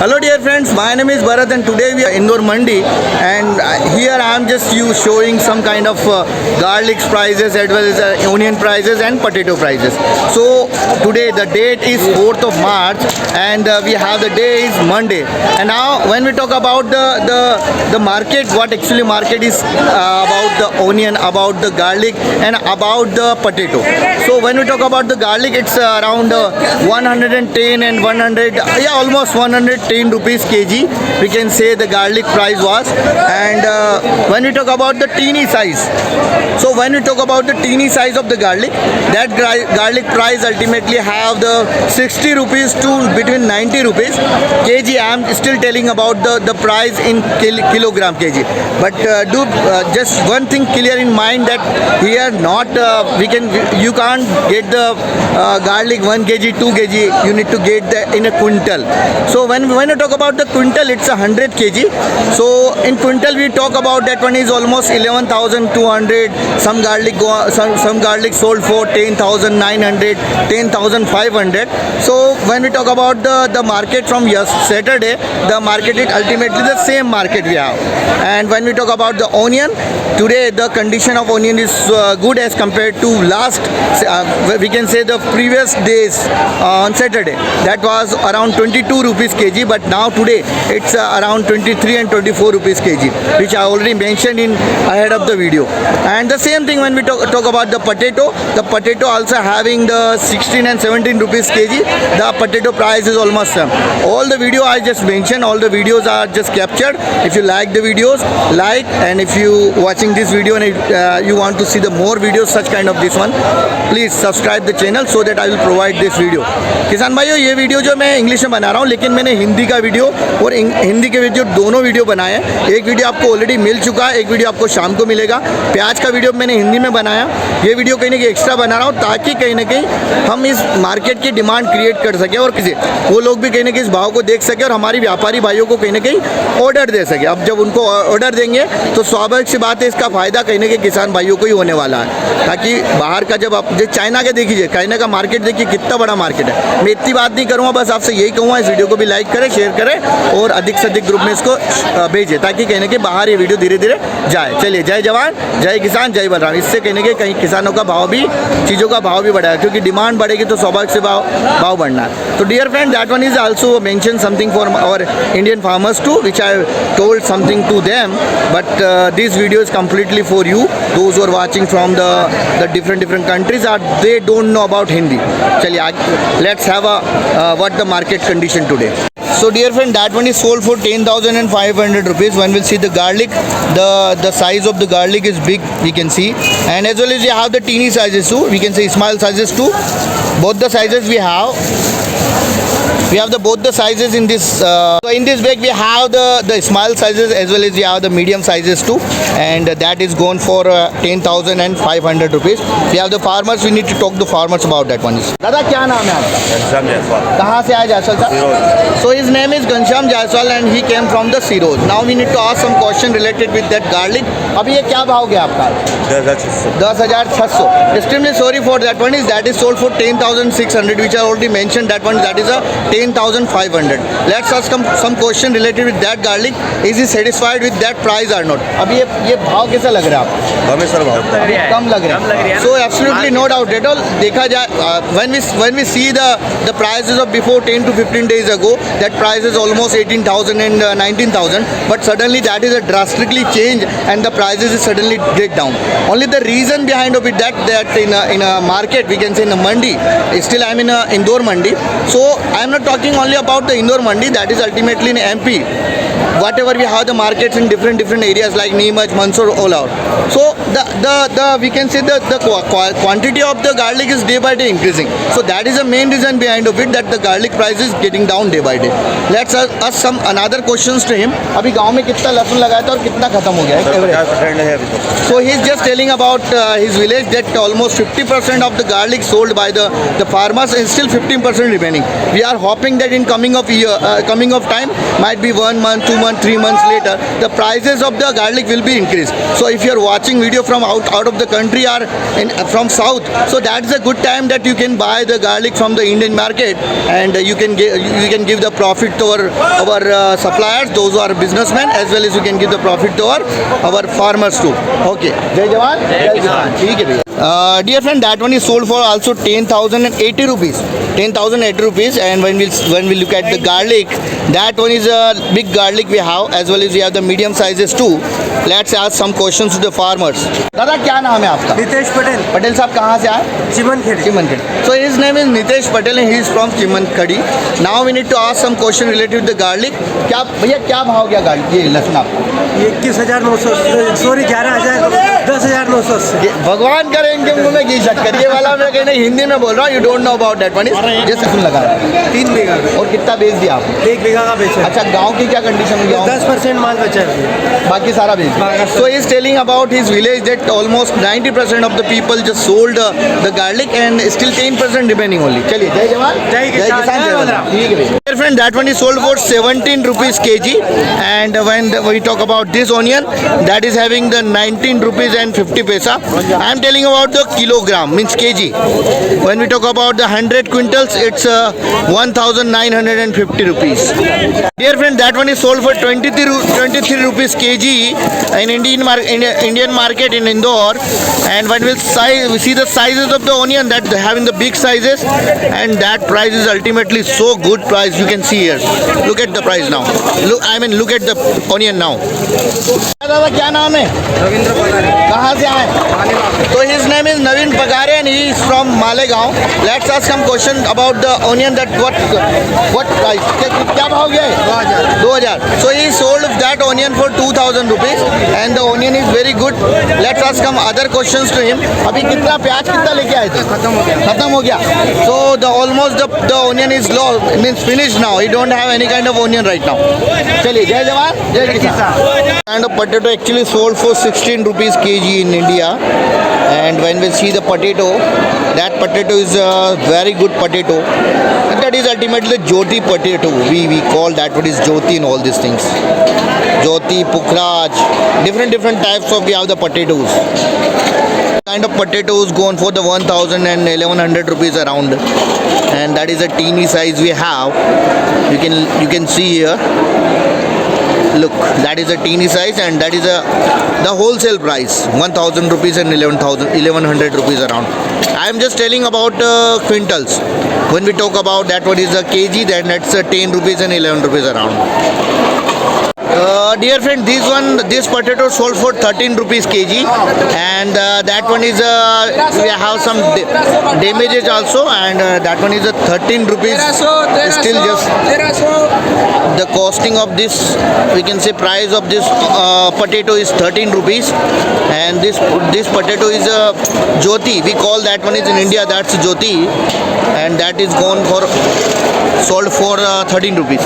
Hello dear friends, my name is Bharat and today we are Indore Mandi, and here I am just showing some kind of garlic prices as well as onion prices and potato prices. So today the date is 4th of March and we have the day is Monday. And now when we talk about the market, what actually market is about the onion, about the garlic and about the potato. So when we talk about the garlic, it's around 110 and 100, almost 110 rupees kg. We can say the garlic price was. And when we talk about the teeny size, so when we talk about the teeny size of the garlic, that garlic price ultimately have the 60 rupees to between 90 rupees kg. I am still telling about the price in kilogram kg. But do just one thing clear in mind, that here not you can't get the garlic 1 kg 2 kg, you need to get the in a quintal. So when you talk about the quintal, it's 100 kg. So in quintal we talk about that one is almost 11,200. Some garlic sold for 10,900, 10,500. So when we talk about the market from Saturday, the market is ultimately the same market we have. And when we talk about the onion, today the condition of onion is good as compared to last, we can say the previous days on Saturday. That was around 22 rupees kg, but now today it's around 23 and 24 rupees kg, which I already mentioned in ahead of the video. And the same thing when we talk about the potato also having the 16 and 17 rupees kg. The potato price is almost same. All the video I just mentioned, all the videos are just captured. If you like the videos, like, and if you watching this video and you want to see the more videos such kind of this one, please subscribe the channel so that I will provide this video. किसान भाइयों, ये video जो मैं English में बना रहा हूँ, लेकिन मैंने हिंदी का वीडियो और हिंदी के वीडियो दोनों वीडियो बनाए हैं. एक वीडियो आपको ऑलरेडी मिल चुका है, एक वीडियो आपको शाम को मिलेगा. प्याज का वीडियो मैंने हिंदी में बनाया. ये वीडियो कहीं ना कहीं एक्स्ट्रा बना रहा हूँ ताकि कहीं ना कहीं हम इस मार्केट की डिमांड क्रिएट कर सकें और किसी वो लोग भी कहीं ना कहीं इस भाव को देख सके और हमारी व्यापारी भाइयों को कहीं ना कहीं ऑर्डर दे सके. अब जब उनको ऑर्डर देंगे तो स्वाभाविक सी बात है, इसका फ़ायदा कहीं ना कहीं किसान भाइयों को ही होने वाला है. ताकि बाहर का जब आप जो चाइना के देखिए, चाइना का मार्केट देखिए कितना बड़ा मार्केट है. मैं इतनी बात नहीं करूँगा, बस आपसे यही कहूँगा इस वीडियो को भी लाइक करें, शेयर करें और अधिक से अधिक ग्रुप में इसको भेजें ताकि कहीं ना कहीं बाहर ये वीडियो धीरे धीरे जाए. चलिए, जय जवान, जय किसान, जय बलराम. इससे कहीं ना कहीं किसानों का भाव भी, चीज़ों का भाव भी बढ़ेगा, क्योंकि डिमांड बढ़ेगी तो स्वाभाविक से भाव बढ़ना है. तो dear friend, that one is also mention something for our Indian farmers too, which I told something to them, but this video is completely for you, those who are watching from the different countries or they don't know about Hindi. Chaliye, let's have a what the market condition today. So dear friend, that one is sold for 10,500 rupees. When we'll see the garlic, the size of the garlic is big, we can see, and as well as we have the teeny sizes too, we can say small sizes too. Both the sizes we have both the sizes in this. So in this bag we have the small sizes as well as we have the medium sizes too, and that is gone for 10,500 rupees. We have the farmers. We need to talk to farmers about that one. दादा, क्या नाम है आपका? घनश्याम जायसवाल. कहाँ से आए जायसवाल साहब? So his name is Ghanshyam Jaiswal and he came from the Siroz. Now we need to ask some question related with that garlic. अभी ये क्या भाव गया आपका? 10,600. Extremely sorry for that one. That is sold for 10,600, which I already mentioned. That one, that is a 10,500. Let's ask some question related with that garlic. Is he satisfied with that price or not? अभी ये भाव कैसा लग रहा है आपको? कम है sir भाव. कम लग रहा है. So absolutely no doubt at all. देखा जाए when we see the prices of before 10 to 15 days ago, that price is almost 18,000 and 19,000. But suddenly that is a drastically change and the prices is suddenly break down. Only the reason behind of it that in a market, we can say in a mandi. Still I'm in a Indore mandi. So I'm not talking only about the Indore mandi. That is ultimately in MP. Whatever we have the markets in different areas like Neemuch, Mandsaur, all out. So the we can say the quantity of the garlic is day by day increasing. So that is the main reason behind of it, that the garlic price is getting down day by day. Let's ask some another questions to him. अभी गांव में कितना लहसुन लगाया था और कितना खत्म हो गया है? So he's just telling about his village that almost 50% of the garlic sold by the farmers and still 15% remaining. We are hoping that in coming of time, might be 1 month, 2 months, 3 months later, the prices of the garlic will be increased. So if you are watching video from out of the country or from south, so that's a good time that you can buy the garlic from the Indian market, and you can give the profit to our suppliers, those who are businessmen, as well as you can give the profit to our farmers too. Okay. Jai Jawan. Jai Kisan. ठीक है भैया. Dear friend, that one is sold for also 10,080 rupees. 10,080 rupees. And when we look at the garlic, that one is a big garlic we have, as well as we have the medium sizes too. Let's ask some questions to the farmers. दादा क्या नाम है आपका? नितेश पटेल, पटेल साहब कहाँ से आए? चिमनखेड़ी। चिमनखेड़ी. So his name is Nitesh Patel and he is from Chimankhadi. Now we need to ask some question related to the garlic. क्या भैया क्या भाव गया गार्लिक ये लहसुन आपका? 21,900, सॉरी 11,000, 10,980। भगवान करे इनके मुंह में घी शक्कर. ये वाला मैं कहने हिंदी में बोल रहा हूँ. You don't know about that one. जैसे सुन लगा 3 बीघा में। और कितना बेच दिया आप? 1 बीघा का बेचा। अच्छा, गांव की क्या कंडीशन है? 10% माल बचा है, बाकी सारा बेच दिया. So he is telling about his village that almost 90% of the people just sold the garlic and still 10% remaining only. चलिए, जय जवान जय किसान, जय बलराम. ठीक है भैया. Dear friend, that one is sold for 17 rupees kg, and when we talk about this onion, that is having the 19 rupees and 50 paisa. I am telling about the kilogram, means kg. When we talk about the 100 quintals, it's 1,950 rupees. Dear friend, that one is sold for 23 rupees kg in Indian market in Indore. And when we see the sizes of the onion, that having the big sizes, and that price is ultimately so good price. You can see here. Look at the price now. Look at the onion now. दादा क्या नाम है? रविंद्र पगारे। कहाँ से आए? तो his name is Naveen Pagare and he is from Malegaon. Let's ask some question about the onion. That what price? क्या भाव गया है? 2,000. So he sold that onion for 2,000 rupees and the onion is very good. Let's ask some other questions to him. अभी कितना प्याज कितना लेके आए थे? खत्म हो गया. So almost the onion is low, means finished now. He don't have any kind of onion right now. चलिए, जय जवान जय किसान. Kind of potato actually sold for 16 rupees kg in India, and when we see the potato, that potato is a very good potato, and that is ultimately the Jyoti potato. We call that what is Jyoti in all these things. Jyoti, Pukhraj, different types of we have the potatoes. Kind of potatoes going for the 1,000 and 1,100 rupees around, and that is a teeny size we have. You can see here. Look, that is a teeny size, and that is the wholesale price 1,000 rupees and 1,100 rupees around. I am just telling about quintals. When we talk about that what is a kg, then that's 10 rupees and 11 rupees around. Dear friend, this potato sold for 13 rupees kg, and that one is we have some damages also, and that one is a 13 rupees. Still just the costing of this, we can say price of this potato is 13 rupees, and this potato is a Jyoti. We call that one is in India, that's Jyoti, and that is sold for 13 rupees.